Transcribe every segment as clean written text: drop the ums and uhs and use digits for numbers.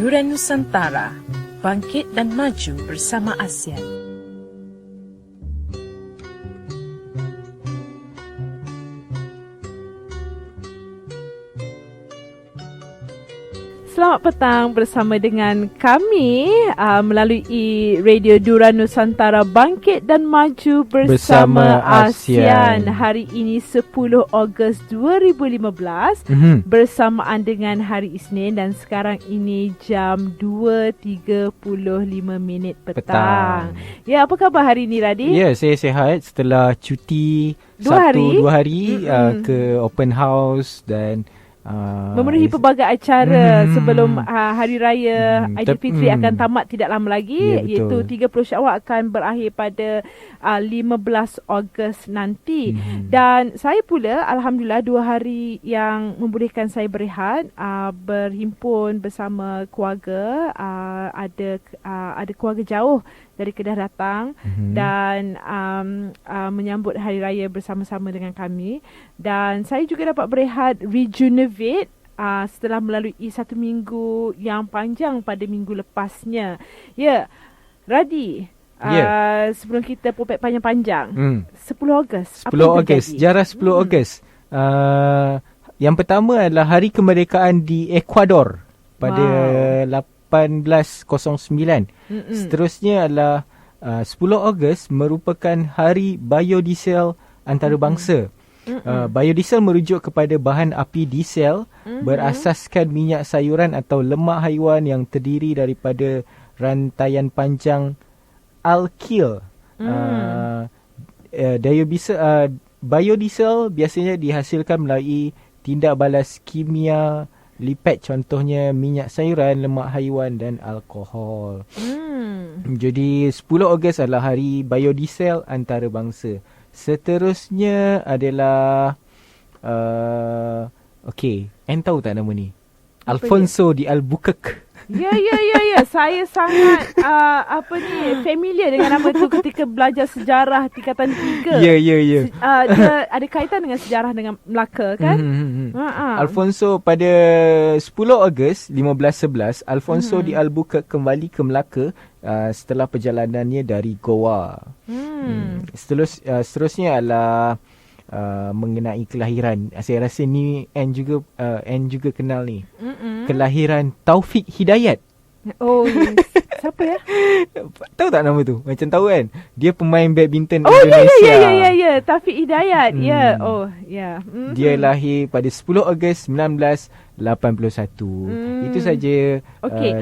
Dura Nusantara, bangkit dan maju bersama ASEAN. Selamat petang bersama dengan kami melalui Radio Dura Nusantara, bangkit dan maju bersama ASEAN. Hari ini 10 Ogos 2015 bersamaan dengan hari Isnin, dan sekarang ini jam 2.35 petang. Ya, apa khabar hari ini, Radhi? Ya, saya sihat setelah cuti 2 hari ke open house dan memenuhi pelbagai acara sebelum Hari Raya Aidilfitri akan tamat tidak lama lagi, iaitu 30 Syawal akan berakhir pada 15 Ogos nanti. Dan saya pula Alhamdulillah 2 hari yang membolehkan saya berehat, berhimpun bersama keluarga, ada keluarga jauh dari Kedah datang dan menyambut Hari Raya bersama-sama dengan kami. Dan saya juga dapat berehat, rejuvenate setelah melalui 1 minggu yang panjang pada minggu lepasnya. Ya, Radhi, sebelum kita popek panjang-panjang, 10 Ogos. 10 Ogos, sejarah 10 Ogos. Yang pertama adalah Hari Kemerdekaan di Ecuador pada 1809. Seterusnya adalah 10 Ogos merupakan Hari Biodiesel Antarabangsa. Biodiesel merujuk kepada bahan api diesel berasaskan minyak sayuran atau lemak haiwan yang terdiri daripada rantaian panjang alkyl. Biodiesel biasanya dihasilkan melalui tindak balas kimia lipid, contohnya minyak sayuran, lemak haiwan dan alkohol. Jadi 10 Ogos adalah Hari Biodiesel Antarabangsa. Seterusnya adalah Anne tahu tak nama ni? Alfonso de Albuquerque. Ya. Saya sangat familiar dengan nama tu ketika belajar sejarah tingkatan 3. Ya. Dia ada kaitan dengan sejarah dengan Melaka, kan? Alfonso pada 10 Ogos 1511, Alfonso de Albuquerque kembali ke Melaka setelah perjalanannya dari Goa. Seterusnya adalah mengenai kelahiran. Saya rasa ni Anne juga kenal ni. Kelahiran Taufik Hidayat. Oh, siapa ya? Tahu tak nama tu? Macam tahu kan? Dia pemain badminton Indonesia. Ya. Taufik Hidayat. Dia lahir pada 10 Ogos 1981. Itu saja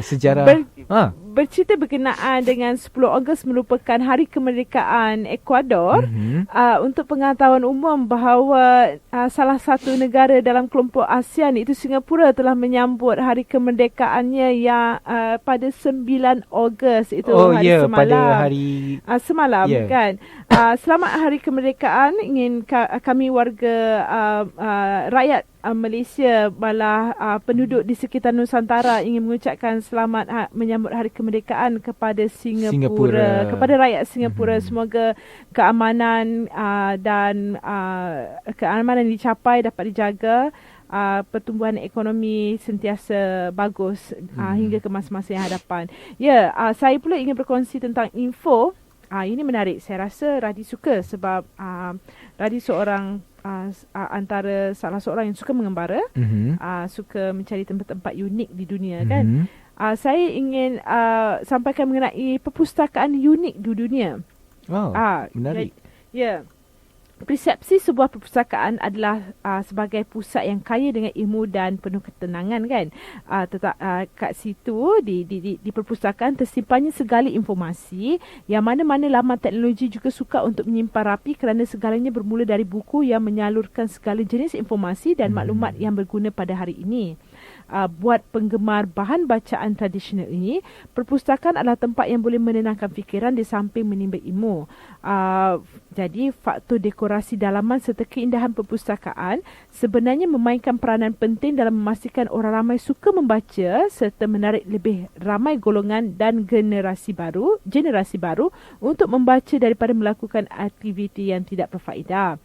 sejarah. Bercerita berkenaan dengan 10 Ogos merupakan Hari Kemerdekaan Ecuador. Untuk pengetahuan umum bahawa salah satu negara dalam kelompok ASEAN, iaitu Singapura, telah menyambut hari kemerdekaannya yang pada 9 Ogos. Itu hari semalam. Pada hari semalam, kan? Selamat Hari Kemerdekaan. Ingin kami warga rakyat Malaysia, malah penduduk di sekitar Nusantara ingin mengucapkan selamat menyambut Hari Kemerdekaan kepada Singapura. Kepada rakyat Singapura. Semoga keamanan dan keamanan dicapai, dapat dijaga, pertumbuhan ekonomi sentiasa bagus hingga ke masa-masa yang hadapan. Saya pula ingin berkongsi tentang info. Ini menarik. Saya rasa Radhi suka sebab Radhi seorang antara salah seorang yang suka mengembara, suka mencari tempat-tempat unik di dunia, kan? Saya ingin sampaikan mengenai perpustakaan unik di dunia. Menarik. Persepsi sebuah perpustakaan adalah sebagai pusat yang kaya dengan ilmu dan penuh ketenangan, kan? Kat situ di perpustakaan tersimpannya segala informasi yang mana-mana laman teknologi juga suka untuk menyimpan rapi, kerana segalanya bermula dari buku yang menyalurkan segala jenis informasi dan maklumat yang berguna pada hari ini. Buat penggemar bahan bacaan tradisional ini, perpustakaan adalah tempat yang boleh menenangkan fikiran di samping menimba ilmu. Jadi faktor dekorasi dalaman serta keindahan perpustakaan sebenarnya memainkan peranan penting dalam memastikan orang ramai suka membaca serta menarik lebih ramai golongan dan generasi baru untuk membaca daripada melakukan aktiviti yang tidak berfaedah.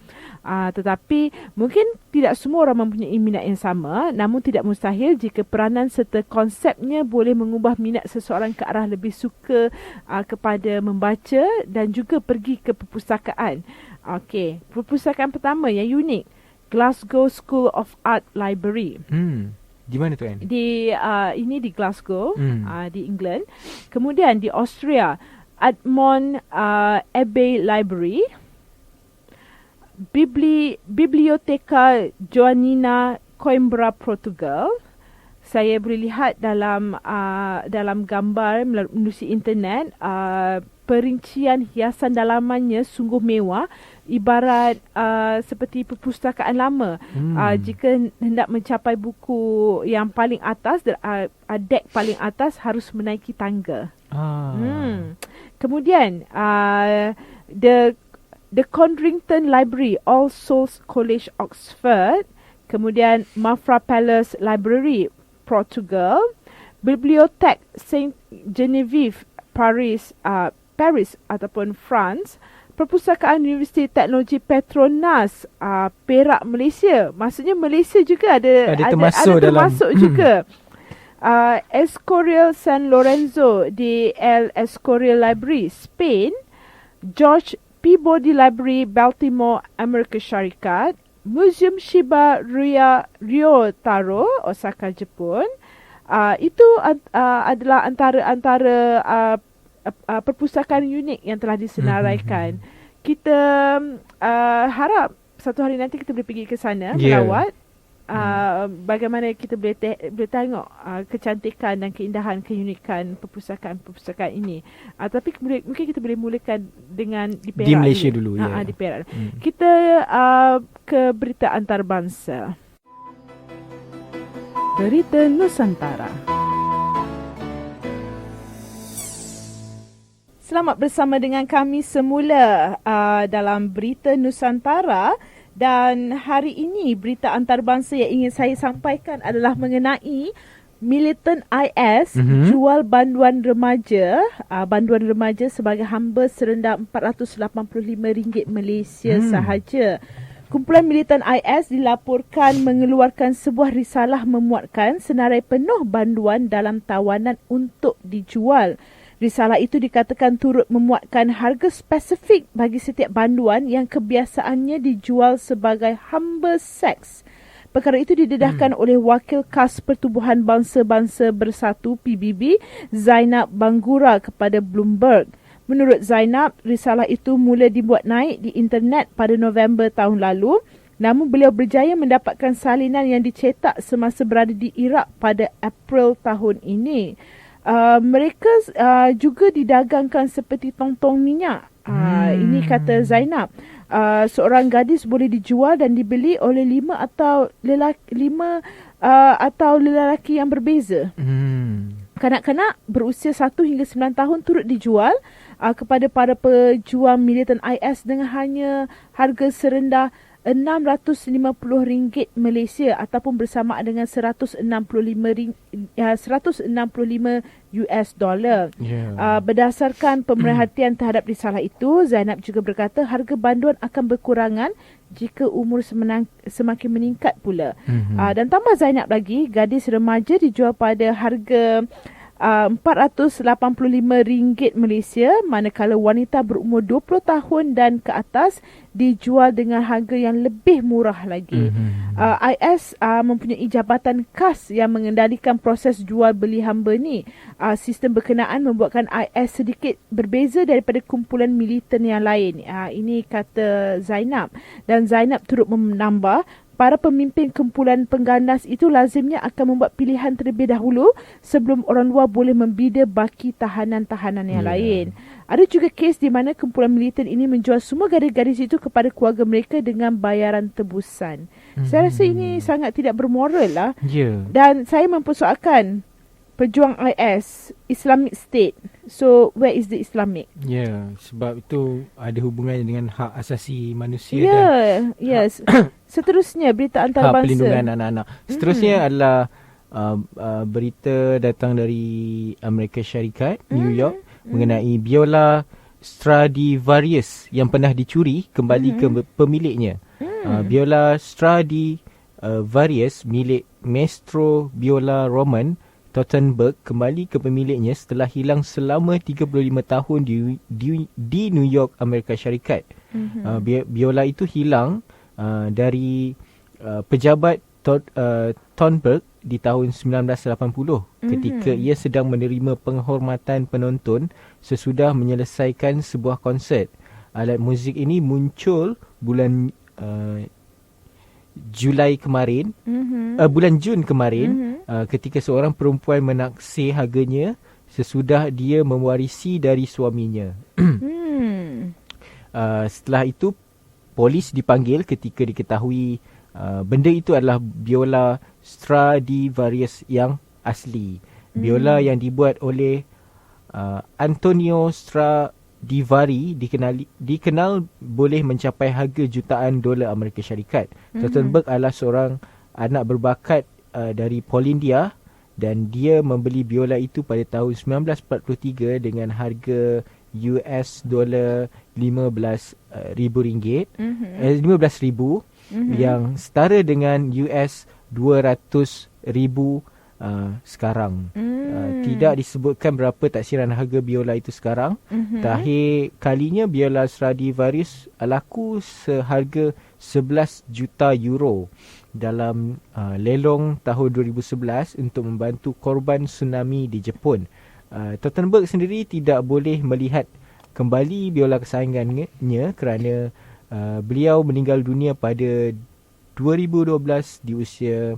Tetapi mungkin tidak semua orang mempunyai minat yang sama, namun tidak mustahil jika peranan serta konsepnya boleh mengubah minat seseorang ke arah lebih suka kepada membaca dan juga pergi ke perpustakaan. Okey, perpustakaan pertama yang unik, Glasgow School of Art Library. Di mana tu kan? Ini di Glasgow, di England. Kemudian di Austria, Admont Abbey Library. Biblioteca Joanina, Coimbra, Portugal. Saya boleh lihat dalam gambar melalui internet, perincian hiasan dalamannya sungguh mewah, ibarat seperti perpustakaan lama. Jika hendak mencapai buku yang paling atas, dek paling atas, harus menaiki tangga. Kemudian The Codrington Library, All Souls College, Oxford. Kemudian Mafra Palace Library, Portugal. Bibliothèque Saint Geneviève, Paris ataupun France. Perpustakaan Universiti Teknologi Petronas, Perak, Malaysia. Maksudnya Malaysia juga ada termasuk juga. Escorial San Lorenzo di El Escorial Library, Spain. George Peabody Library, Baltimore, Amerika Syarikat. Museum Shiba Ryotaro, Osaka, Jepun. Itu adalah antara perpustakaan unik yang telah disenaraikan. Kita harap satu hari nanti kita boleh pergi ke sana, merawat. Bagaimana kita boleh tengok kecantikan dan keindahan, keunikan perpustakaan ini. Tapi mungkin kita boleh mulakan dengan di Perak, di Malaysia dulu. Di Perak. Kita ke berita antarabangsa. Berita Nusantara. Selamat bersama dengan kami semula dalam berita Nusantara. Dan hari ini berita antarabangsa yang ingin saya sampaikan adalah mengenai militan IS jual banduan remaja sebagai hamba serendah RM485 Malaysia sahaja. Kumpulan militan IS dilaporkan mengeluarkan sebuah risalah memuatkan senarai penuh banduan dalam tawanan untuk dijual. Risalah itu dikatakan turut memuatkan harga spesifik bagi setiap banduan yang kebiasaannya dijual sebagai hamba seks. Perkara itu didedahkan oleh Wakil Khas Pertubuhan Bangsa-Bangsa Bersatu PBB, Zainab Banggura kepada Bloomberg. Menurut Zainab, risalah itu mula dibuat naik di internet pada November tahun lalu, namun beliau berjaya mendapatkan salinan yang dicetak semasa berada di Iraq pada April tahun ini. Mereka juga didagangkan seperti tong-tong minyak. Ini kata Zainab. Seorang gadis boleh dijual dan dibeli oleh lima atau lelaki yang berbeza. Kanak-kanak berusia 1 hingga 9 tahun turut dijual kepada para pejuang militan IS dengan hanya harga serendah RM650 Malaysia ataupun bersamaan dengan 165 US dollar. Berdasarkan pemerhatian terhadap risalah itu, Zainab juga berkata harga banduan akan berkurangan jika umur semakin meningkat pula. Dan tambah Zainab lagi, gadis remaja dijual pada harga RM485 Malaysia, manakala wanita berumur 20 tahun dan ke atas dijual dengan harga yang lebih murah lagi. IS mempunyai jabatan khas yang mengendalikan proses jual beli hamba ni. Sistem berkenaan membuatkan IS sedikit berbeza daripada kumpulan militan yang lain. Ini kata Zainab. Dan Zainab turut menambah, para pemimpin kumpulan pengganas itu lazimnya akan membuat pilihan terlebih dahulu sebelum orang luar boleh membida baki tahanan-tahanan yang lain. Ada juga kes di mana kumpulan militan ini menjual semua gadis-gadis itu kepada keluarga mereka dengan bayaran tebusan. Saya rasa ini sangat tidak bermoral lah. Dan saya mempersoalkan pejuang IS, Islamic State. So, where is the Islamic? Sebab itu ada hubungannya dengan hak asasi manusia dan seterusnya berita antarabangsa. Hak perlindungan anak-anak. Seterusnya adalah berita datang dari Amerika Syarikat, New York, mengenai biola Stradivarius yang pernah dicuri kembali ke pemiliknya. Biola Stradivarius milik maestro biola Roman Tottenberg kembali ke pemiliknya setelah hilang selama 35 tahun di New York, Amerika Syarikat. Biola itu hilang dari pejabat Tottenberg di tahun 1980 ketika ia sedang menerima penghormatan penonton sesudah menyelesaikan sebuah konsert. Alat muzik ini muncul bulan Julai kemarin, bulan Jun kemarin, ketika seorang perempuan menaksir harganya sesudah dia mewarisi dari suaminya. Setelah itu, polis dipanggil ketika diketahui benda itu adalah biola Stradivarius yang asli. Biola yang dibuat oleh Antonio Stradivari dikenal boleh mencapai harga jutaan dolar Amerika Syarikat. Tottenberg adalah seorang anak berbakat dari Polandia dan dia membeli biola itu pada tahun 1943 dengan harga US dolar RM15,000 yang setara dengan US 200,000 sekarang. Tidak disebutkan berapa taksiran harga biola itu sekarang. Terakhir kalinya biola Stradivarius laku seharga 11 juta euro dalam lelong tahun 2011 untuk membantu korban tsunami di Jepun. Tottenberg sendiri tidak boleh melihat kembali biola kesayangannya kerana beliau meninggal dunia pada 2012 di usia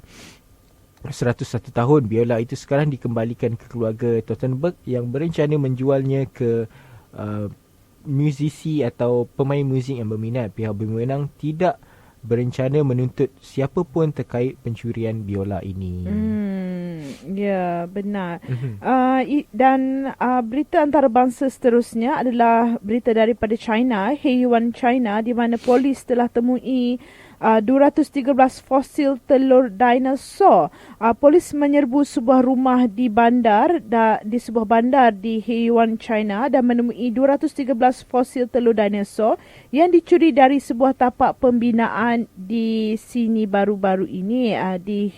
101 tahun. Biola itu sekarang dikembalikan ke keluarga Tottenberg yang berencana menjualnya ke musisi atau pemain muzik yang berminat. Pihak berwenang tidak berencana menuntut siapa pun terkait pencurian biola ini. Ya, benar. Dan berita antarabangsa seterusnya adalah berita daripada China, Heyuan China, di mana polis telah temui 213 fosil telur dinosaur. Polis menyerbu sebuah rumah di sebuah bandar di Heyuan, China dan menemui 213 fosil telur dinosaur yang dicuri dari sebuah tapak pembinaan di sini baru-baru ini, di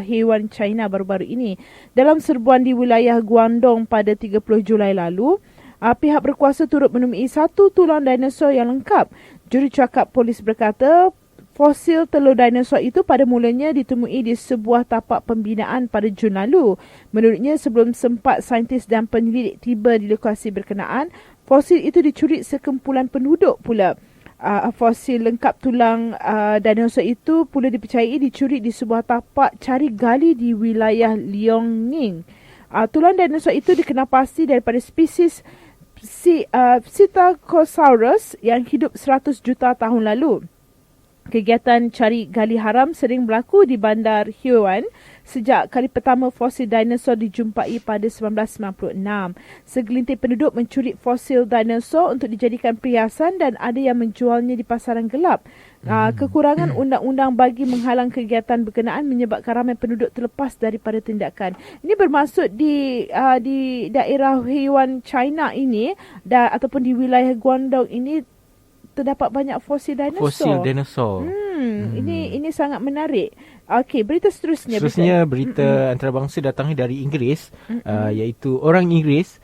Heyuan, China baru-baru ini. Dalam serbuan di wilayah Guangdong pada 30 Julai lalu, pihak berkuasa turut menemui satu tulang dinosaur yang lengkap. Jurucakap polis berkata, fosil telur dinosaur itu pada mulanya ditemui di sebuah tapak pembinaan pada Jun lalu. Menurutnya, sebelum sempat saintis dan penyelidik tiba di lokasi berkenaan, fosil itu dicuri sekumpulan penduduk pula. Fosil lengkap tulang dinosaur itu pula dipercayai dicuri di sebuah tapak cari gali di wilayah Liaoning. Tulang dinosaur itu dikenal pasti daripada spesies Psittacosaurus yang hidup 100 juta tahun lalu. Kegiatan cari gali haram sering berlaku di bandar Heyuan sejak kali pertama fosil dinosaur dijumpai pada 1996. Segelintir penduduk mencuri fosil dinosaur untuk dijadikan perhiasan dan ada yang menjualnya di pasaran gelap. Kekurangan undang-undang bagi menghalang kegiatan berkenaan menyebabkan ramai penduduk terlepas daripada tindakan. Ini bermaksud di daerah Heyuan, China ini ataupun di wilayah Guangdong ini terdapat banyak fosil dinosaur. Ini sangat menarik. Okey, berita seterusnya. Berita antarabangsa datangnya dari Inggeris, iaitu orang Inggeris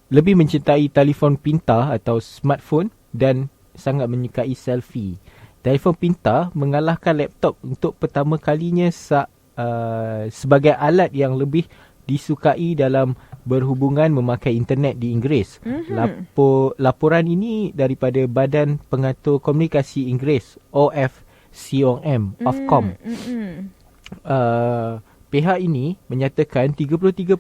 lebih mencintai telefon pintar atau smartphone dan sangat menyukai selfie. Telefon pintar mengalahkan laptop untuk pertama kalinya sebagai alat yang lebih disukai dalam berhubungan memakai internet di Inggeris. Laporan ini daripada Badan Pengatur Komunikasi Inggeris, Ofcom. Pihak ini menyatakan 33%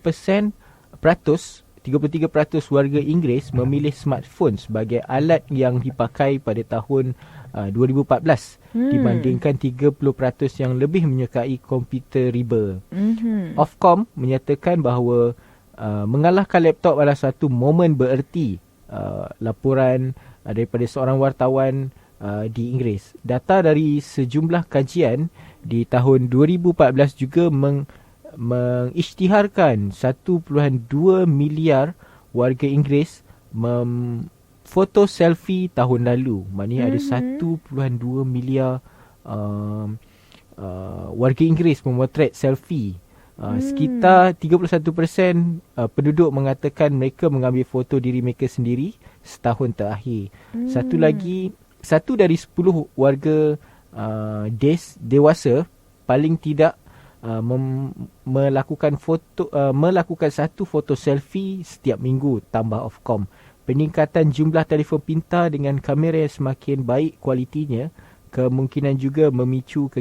warga Inggeris memilih smartphone sebagai alat yang dipakai pada tahun 2014 dibandingkan 30% yang lebih menyukai komputer riba. Ofcom menyatakan bahawa mengalahkan laptop adalah satu momen bererti. Laporan daripada seorang wartawan di Inggeris. Data dari sejumlah kajian di tahun 2014 juga mengisytiharkan 1.2 miliar warga Inggeris foto selfie tahun lalu. Maknanya ada 1.2 miliar warga Inggeris memotret selfie. Sekitar 31% penduduk mengatakan mereka mengambil foto diri mereka sendiri setahun terakhir. Satu dari 10 warga dewasa paling tidak melakukan satu foto selfie setiap minggu, tambah Ofcom. Peningkatan jumlah telefon pintar dengan kamera yang semakin baik kualitinya kemungkinan juga memicu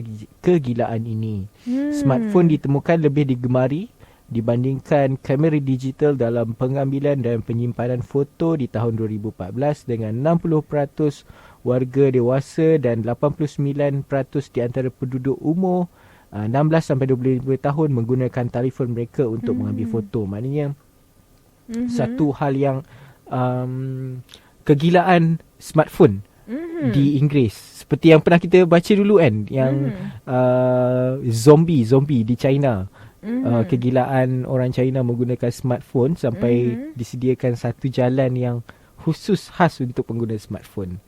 kegilaan ini. Smartphone ditemukan lebih digemari dibandingkan kamera digital dalam pengambilan dan penyimpanan foto di tahun 2014 dengan 60% warga dewasa dan 89% di antara penduduk umur 16 sampai 25 tahun menggunakan telefon mereka untuk mengambil foto. Maknanya satu hal yang kegilaan smartphone di Inggeris. Seperti yang pernah kita baca dulu kan, yang zombie di China. Kegilaan orang China menggunakan smartphone sampai disediakan satu jalan yang khusus khas untuk pengguna smartphone.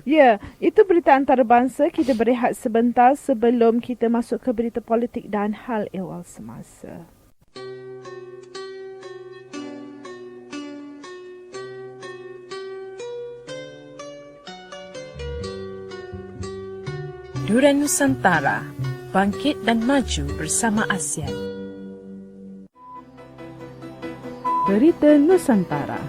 Ya, itu berita antarabangsa. Kita berehat sebentar sebelum kita masuk ke berita politik dan hal ehwal semasa. Durian Nusantara, bangkit dan maju bersama ASEAN. Berita Nusantara.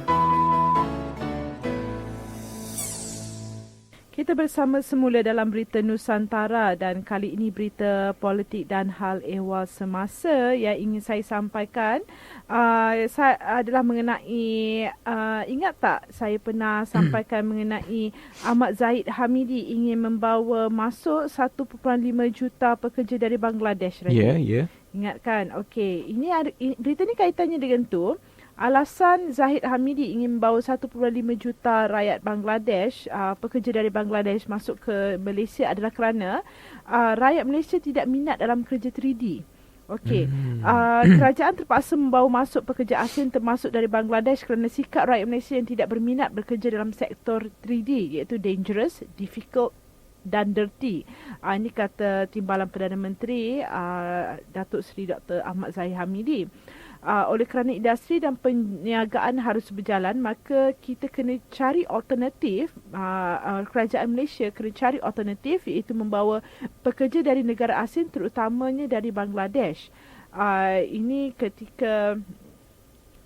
Kita bersama semula dalam berita Nusantara dan kali ini berita politik dan hal ehwal semasa yang ingin saya sampaikan adalah mengenai, ingat tak saya pernah sampaikan mengenai Ahmad Zahid Hamidi ingin membawa masuk 1.5 juta pekerja dari Bangladesh. Ya, ya. Ingat kan? Okey, berita ni kaitannya dengan tu. Alasan Zahid Hamidi ingin membawa 1.5 juta rakyat Bangladesh, pekerja dari Bangladesh masuk ke Malaysia adalah kerana rakyat Malaysia tidak minat dalam kerja 3D. Okey, kerajaan terpaksa membawa masuk pekerja asing termasuk dari Bangladesh kerana sikap rakyat Malaysia yang tidak berminat bekerja dalam sektor 3D iaitu dangerous, difficult dan dirty. Ini kata Timbalan Perdana Menteri Datuk Seri Dr. Ahmad Zahid Hamidi. Oleh kerana industri dan perniagaan harus berjalan, maka kita kena cari alternatif, kerajaan Malaysia kena cari alternatif iaitu membawa pekerja dari negara asing terutamanya dari Bangladesh. Ini ketika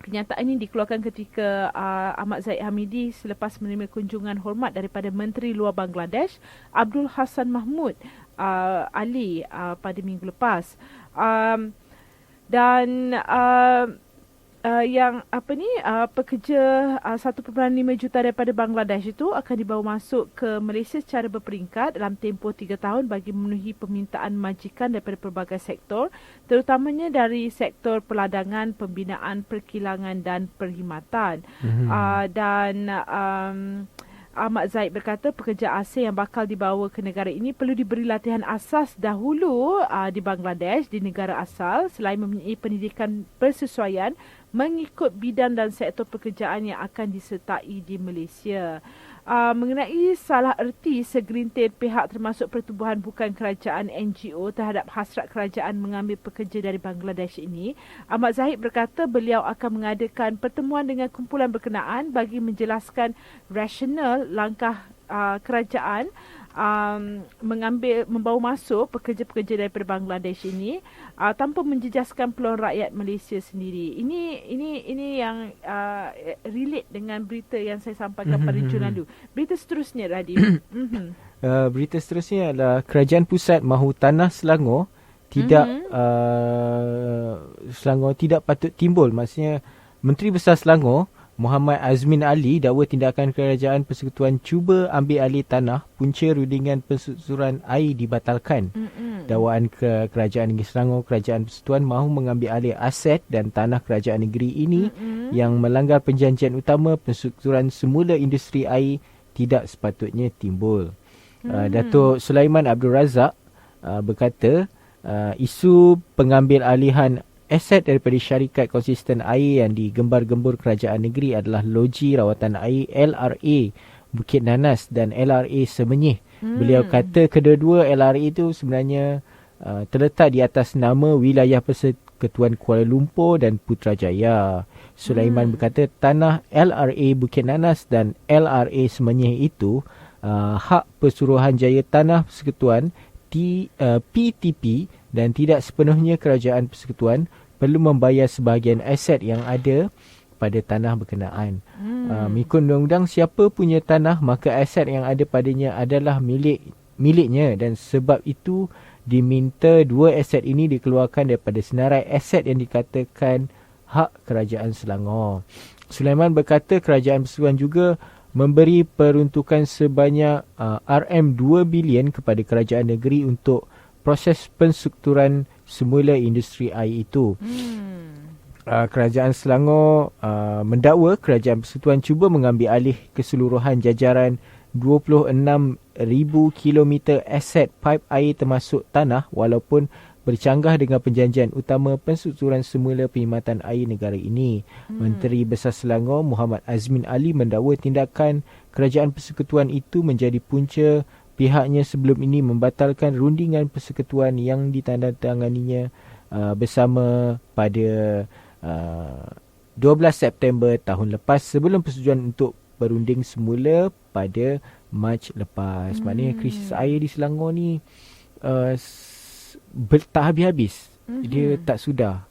kenyataan ini dikeluarkan ketika Ahmad Zahid Hamidi selepas menerima kunjungan hormat daripada Menteri Luar Bangladesh Abdul Hassan Mahmud Ali pada minggu lepas. Dan pekerja 1.5 juta daripada Bangladesh itu akan dibawa masuk ke Malaysia secara berperingkat dalam tempoh 3 tahun bagi memenuhi permintaan majikan daripada pelbagai sektor, terutamanya dari sektor peladangan, pembinaan, perkilangan dan perkhidmatan. Ahmad Zahid berkata pekerja asing yang bakal dibawa ke negara ini perlu diberi latihan asas dahulu di Bangladesh, di negara asal, selain mempunyai pendidikan bersesuaian mengikut bidang dan sektor pekerjaan yang akan disertai di Malaysia. Mengenai salah erti segelintir pihak termasuk pertubuhan bukan kerajaan NGO terhadap hasrat kerajaan mengambil pekerja dari Bangladesh ini, Ahmad Zahid berkata beliau akan mengadakan pertemuan dengan kumpulan berkenaan bagi menjelaskan rasional langkah kerajaan membawa masuk pekerja-pekerja daripada Bangladesh ini tanpa menjejaskan peluang rakyat Malaysia sendiri. Ini yang relate dengan berita yang saya sampaikan pada jam lalu. Berita seterusnya, Radif. Berita seterusnya adalah kerajaan pusat mahu tanah Selangor Selangor tidak patut timbul. Maksudnya Menteri Besar Selangor Muhammad Azmin Ali dakwa tindakan kerajaan persekutuan cuba ambil alih tanah punca rundingan pensusuran air dibatalkan. Dakwaan kerajaan negeri Selangor, kerajaan persekutuan mahu mengambil alih aset dan tanah kerajaan negeri ini yang melanggar perjanjian utama pensusuran semula industri air tidak sepatutnya timbul. Datuk Sulaiman Abdul Razak berkata isu pengambil alihan aset daripada syarikat konsisten air yang digembar-gembur kerajaan negeri adalah Loji Rawatan Air LRA Bukit Nanas dan LRA Semenyih Beliau kata kedua-dua LRA itu sebenarnya terletak di atas nama wilayah Persekutuan Kuala Lumpur dan Putrajaya. Sulaiman berkata tanah LRA Bukit Nanas dan LRA Semenyih itu hak Pesuruhanjaya Tanah Persekutuan PTP dan tidak sepenuhnya kerajaan persekutuan perlu membayar sebahagian aset yang ada pada tanah berkenaan. Mengikut undang-undang, siapa punya tanah maka aset yang ada padanya adalah miliknya dan sebab itu diminta dua aset ini dikeluarkan daripada senarai aset yang dikatakan hak kerajaan Selangor. Sulaiman berkata kerajaan persekutuan juga memberi peruntukan sebanyak RM2 bilion kepada kerajaan negeri untuk proses penstrukturan semula industri air itu. Kerajaan Selangor mendakwa kerajaan persekutuan cuba mengambil alih keseluruhan jajaran 26,000 kilometer aset pipe air termasuk tanah walaupun bercanggah dengan perjanjian utama penstrukturan semula perkhidmatan air negara ini. Menteri Besar Selangor Muhammad Azmin Ali mendakwa tindakan kerajaan persekutuan itu menjadi punca pihaknya sebelum ini membatalkan rundingan persekutuan yang ditandatanganinya bersama pada 12 September tahun lepas sebelum persetujuan untuk berunding semula pada Mac lepas. Maknanya krisis air di Selangor ni tak habis-habis. Dia tak sudah.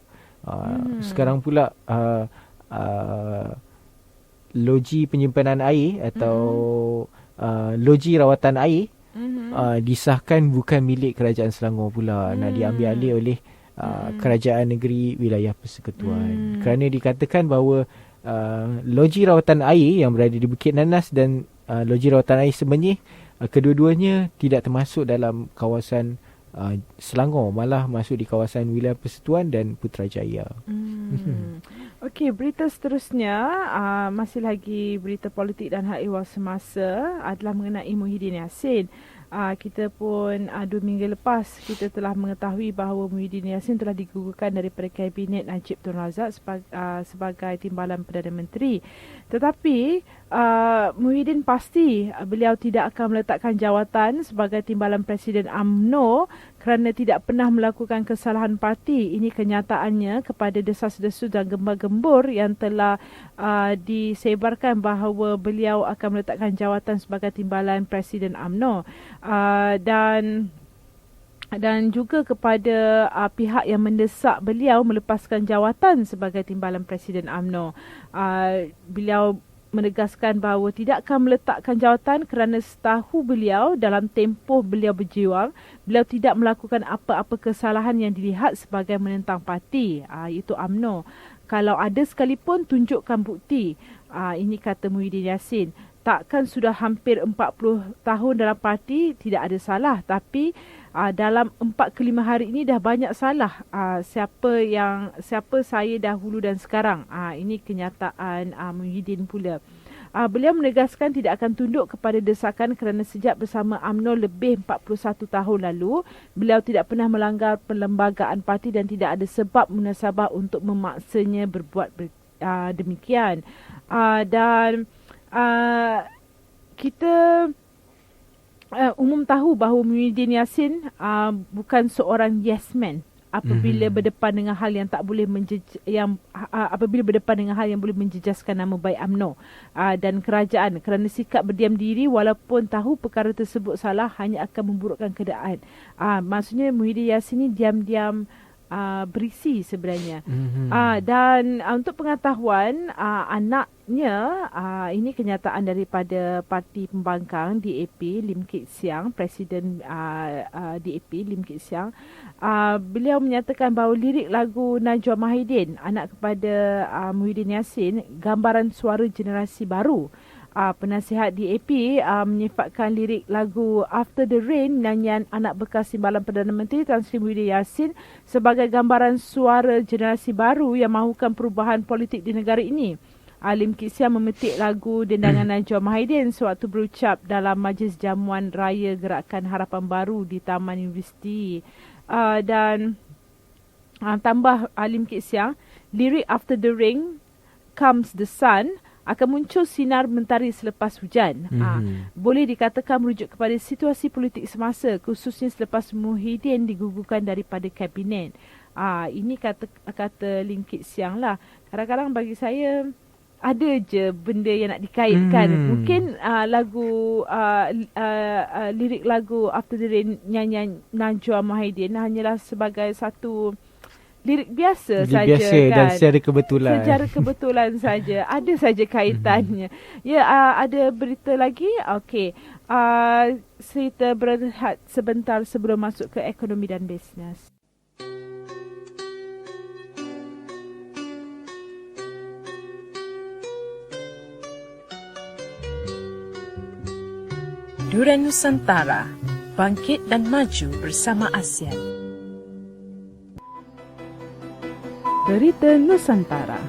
Sekarang pula loji penyimpanan air atau loji rawatan air disahkan bukan milik kerajaan Selangor pula. Nak diambil alih oleh kerajaan negeri wilayah persekutuan. Kerana dikatakan bahawa loji rawatan air yang berada di Bukit Nanas dan loji rawatan air Semenyih, kedua-duanya tidak termasuk dalam kawasan Selangor, malah masuk di kawasan wilayah persekutuan dan Putrajaya. Okey, berita seterusnya masih lagi berita politik dan hak ehwal semasa adalah mengenai Muhyiddin Yassin. Kita pun 2 minggu lepas kita telah mengetahui bahawa Muhyiddin Yassin telah digugurkan daripada Kabinet Najib Tun Razak sebagai Timbalan Perdana Menteri. Tetapi Muhyiddin pasti beliau tidak akan meletakkan jawatan sebagai Timbalan Presiden UMNO kerana tidak pernah melakukan kesalahan parti. Ini kenyataannya kepada desas-desus dan gembar-gembur yang telah disebarkan bahawa beliau akan meletakkan jawatan sebagai Timbalan Presiden UMNO. Dan juga kepada pihak yang mendesak beliau melepaskan jawatan sebagai Timbalan Presiden UMNO. Beliau menegaskan bahawa tidak akan meletakkan jawatan kerana setahu beliau dalam tempoh beliau berjuang, beliau tidak melakukan apa-apa kesalahan yang dilihat sebagai menentang parti, iaitu UMNO. Kalau ada sekalipun, tunjukkan bukti. Ini kata Muhyiddin Yassin. Takkan sudah hampir 40 tahun dalam parti tidak ada salah, tapi dalam 4 ke 5 hari ini dah banyak salah. Siapa saya dahulu dan sekarang. Ini kenyataan Muhyiddin pula. Beliau menegaskan tidak akan tunduk kepada desakan kerana sejak bersama UMNO lebih 41 tahun lalu, beliau tidak pernah melanggar perlembagaan parti dan tidak ada sebab munasabah untuk memaksanya berbuat demikian. Kita umum tahu bahawa Muhyiddin Yassin bukan seorang yes man apabila berdepan dengan hal yang tak boleh apabila berdepan dengan hal yang boleh menjejaskan nama baik UMNO dan kerajaan, kerana sikap berdiam diri walaupun tahu perkara tersebut salah hanya akan memburukkan keadaan. Maksudnya Muhyiddin Yassin ni diam-diam berisi sebenarnya. Dan untuk pengetahuan, anaknya, ini kenyataan daripada Parti Pembangkang DAP Lim Kit Siang, Presiden DAP Lim Kit Siang. Beliau menyatakan bahawa lirik lagu Najwa Mahidin, anak kepada Muhyiddin Yassin, gambaran suara generasi baru. Penasihat DAP menyifatkan lirik lagu After the Rain nyanyian anak bekas Timbalan Perdana Menteri Tan Sri Muhyiddin Yassin sebagai gambaran suara generasi baru yang mahukan perubahan politik di negara ini. Lim Kit Siang memetik lagu dendangan Najwa Mahidin sewaktu berucap dalam majlis jamuan raya Gerakan Harapan Baru di Taman Universiti. Dan tambah Lim Kit Siang, lirik After the Rain Comes the Sun akan muncul sinar mentari selepas hujan. Boleh dikatakan merujuk kepada situasi politik semasa, khususnya selepas Muhyiddin digugurkan daripada kabinet. Ini kata Lingkit Siang lah. Kadang-kadang bagi saya ada je benda yang nak dikaitkan. Mungkin lagu lirik lagu After the Rain nyanyian Najwa Muhyiddin hanyalah sebagai satu lirik biasa saja kan. Dan secara kebetulan. Secara kebetulan saja. Ada saja kaitannya. Ya, ada berita lagi. Okey. Kita berehat sebentar sebelum masuk ke ekonomi dan bisnes. Durian Nusantara, bangkit dan maju bersama ASEAN. Berita Nusantara.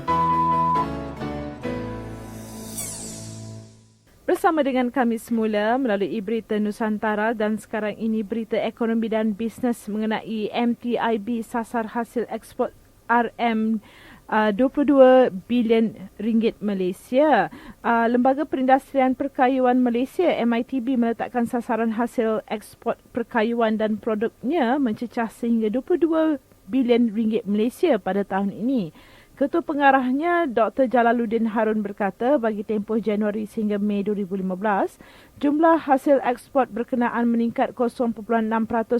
Bersama dengan kami semula melalui Berita Nusantara dan sekarang ini Berita Ekonomi dan Bisnes mengenai MTIB sasar hasil ekspor RM 22 bilion ringgit Malaysia. Lembaga Perindustrian Perkayuan Malaysia MITB meletakkan sasaran hasil ekspor perkayuan dan produknya mencecah sehingga 22 bilion ringgit Malaysia pada tahun ini. Ketua Pengarahnya Dr. Jalaluddin Harun berkata bagi tempoh Januari sehingga Mei 2015, jumlah hasil ekspor berkenaan meningkat 0.6%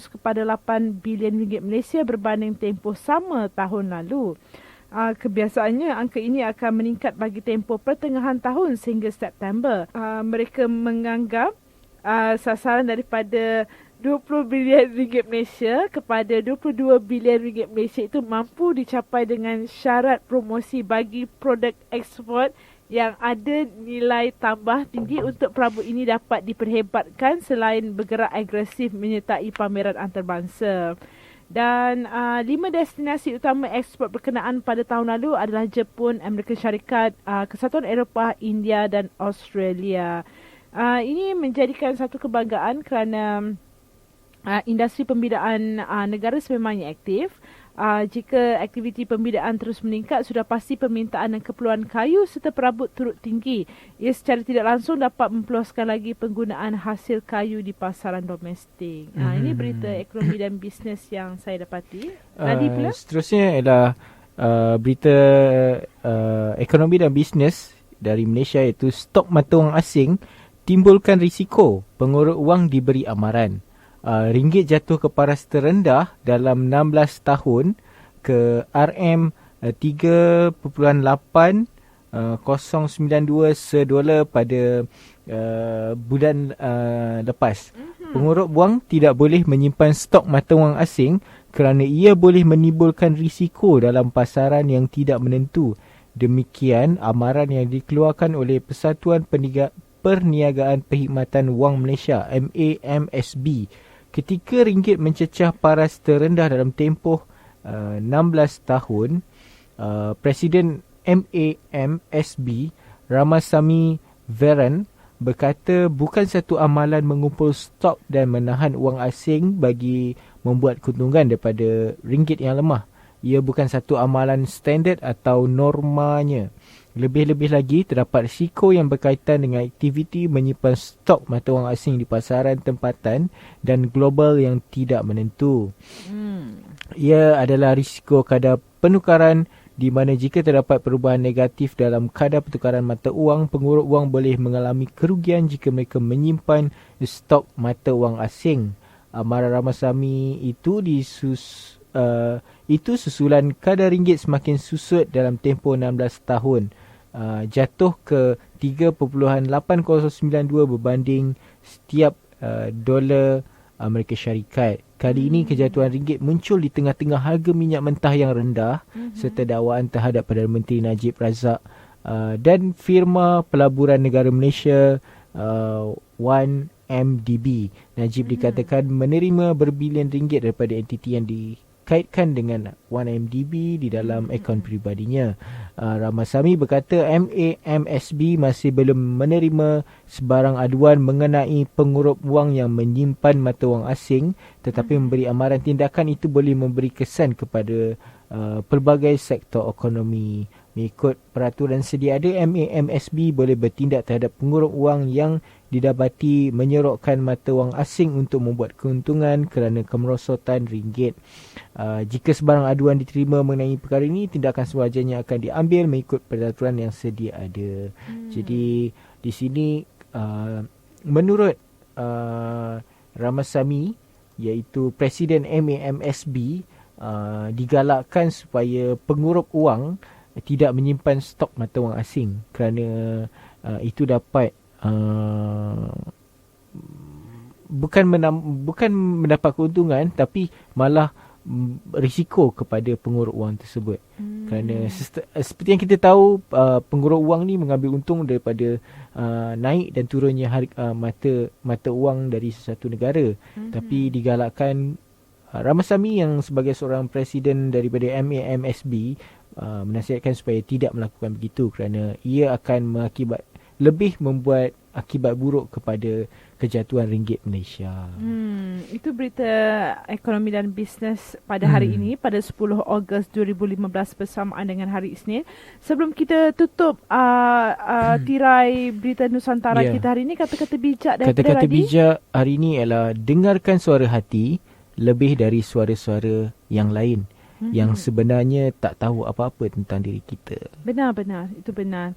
kepada 8 bilion ringgit Malaysia berbanding tempoh sama tahun lalu. Kebiasaannya angka ini akan meningkat bagi tempoh pertengahan tahun sehingga September. Mereka menganggap sasaran daripada 20 bilion ringgit Malaysia kepada 22 bilion ringgit Malaysia itu mampu dicapai dengan syarat promosi bagi produk ekspor yang ada nilai tambah tinggi untuk Prabu ini dapat diperhebatkan selain bergerak agresif menyertai pameran antarabangsa. Dan 5 destinasi utama ekspor berkenaan pada tahun lalu adalah Jepun, Amerika Syarikat, Kesatuan Eropah, India dan Australia. Ini menjadikan satu kebanggaan kerana industri pembidaan negara sememangnya aktif. Jika aktiviti pembidaan terus meningkat, sudah pasti permintaan dan keperluan kayu serta perabot turut tinggi. Ia secara tidak langsung dapat mempeluaskan lagi penggunaan hasil kayu di pasaran domestik. Ini berita ekonomi dan bisnes yang saya dapati. Nadi pula? Seterusnya adalah berita ekonomi dan bisnes dari Malaysia, iaitu stok mata wang asing timbulkan risiko, pengurus wang diberi amaran. Ringgit jatuh ke paras terendah dalam 16 tahun ke RM 3.8092 sedolar pada bulan lepas. Pengurus wang tidak boleh menyimpan stok mata wang asing kerana ia boleh menimbulkan risiko dalam pasaran yang tidak menentu. Demikian amaran yang dikeluarkan oleh Persatuan Perniagaan Perkhidmatan Wang Malaysia MAMSB ketika ringgit mencecah paras terendah dalam tempoh 16 tahun. Presiden MAMSB Ramasamy Veran berkata bukan satu amalan mengumpul stok dan menahan wang asing bagi membuat keuntungan daripada ringgit yang lemah. Ia bukan satu amalan standard atau normanya. Lebih-lebih lagi, terdapat risiko yang berkaitan dengan aktiviti menyimpan stok mata wang asing di pasaran tempatan dan global yang tidak menentu. Ia adalah risiko kadar penukaran di mana jika terdapat perubahan negatif dalam kadar pertukaran mata wang, pengurus wang boleh mengalami kerugian jika mereka menyimpan stok mata wang asing. Amaran Ramasamy itu susulan kadar ringgit semakin susut dalam tempoh 16 tahun. Jatuh ke 3.8092 berbanding setiap dolar Amerika Syarikat. Kali ini kejatuhan ringgit muncul di tengah-tengah harga minyak mentah yang rendah serta dakwaan terhadap Perdana Menteri Najib Razak dan firma pelaburan negara Malaysia 1MDB. Najib dikatakan menerima berbilion ringgit daripada entiti yang dikaitkan dengan 1MDB di dalam akaun peribadinya. Ramasamy berkata MAMSB masih belum menerima sebarang aduan mengenai pengurus wang yang menyimpan mata wang asing, tetapi memberi amaran tindakan itu boleh memberi kesan kepada pelbagai sektor ekonomi. Mengikut peraturan sedia ada, MAMSB boleh bertindak terhadap pengurus wang yang didapati menyerokkan mata wang asing untuk membuat keuntungan kerana kemerosotan ringgit. Jika sebarang aduan diterima mengenai perkara ini, tindakan sewajarnya akan diambil mengikut peraturan yang sedia ada. Jadi di sini menurut Ramasamy, iaitu Presiden MAMSB, digalakkan supaya pengurup wang tidak menyimpan stok mata wang asing kerana itu dapat bukan mendapat keuntungan, tapi malah risiko kepada pengurup wang tersebut. Kerana seperti yang kita tahu, pengurup wang ni mengambil untung daripada naik dan turunnya mata wang dari sesuatu negara. Tapi digalakkan, Ramasamy yang sebagai seorang presiden daripada MAMSB menasihatkan supaya tidak melakukan begitu kerana ia akan membuat akibat buruk kepada kejatuhan ringgit Malaysia. Itu berita ekonomi dan bisnes pada hari ini, pada 10 Ogos 2015 bersamaan dengan hari Isnin. Sebelum kita tutup tirai berita Nusantara kita hari ini, kata-kata bijak daripada Kata-kata Radhi. bijak hari ini ialah dengarkan suara hati lebih dari suara-suara yang lain yang sebenarnya tak tahu apa-apa tentang diri kita. Benar, itu benar.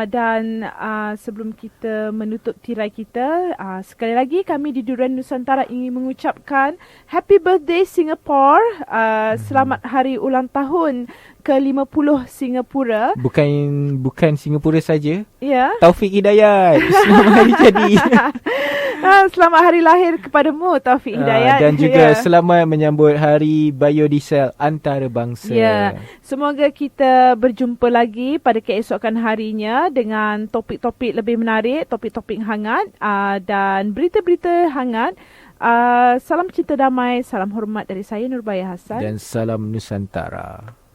Dan sebelum kita menutup tirai kita, sekali lagi kami di Durian Nusantara ingin mengucapkan Happy Birthday Singapore. Selamat hari ulang tahun ke-50 Singapura. Bukan Singapura saja. Ya. Taufik Hidayat. Selamat hari jadi. Selamat hari lahir kepadamu, Taufik Hidayat. Dan juga selamat menyambut Hari Biodiesel Antarabangsa. Ya, semoga kita berjumpa lagi pada keesokan harinya dengan topik-topik lebih menarik, topik-topik hangat dan berita-berita hangat. Salam cinta damai, salam hormat dari saya Nurbaya Hassan. Dan salam Nusantara.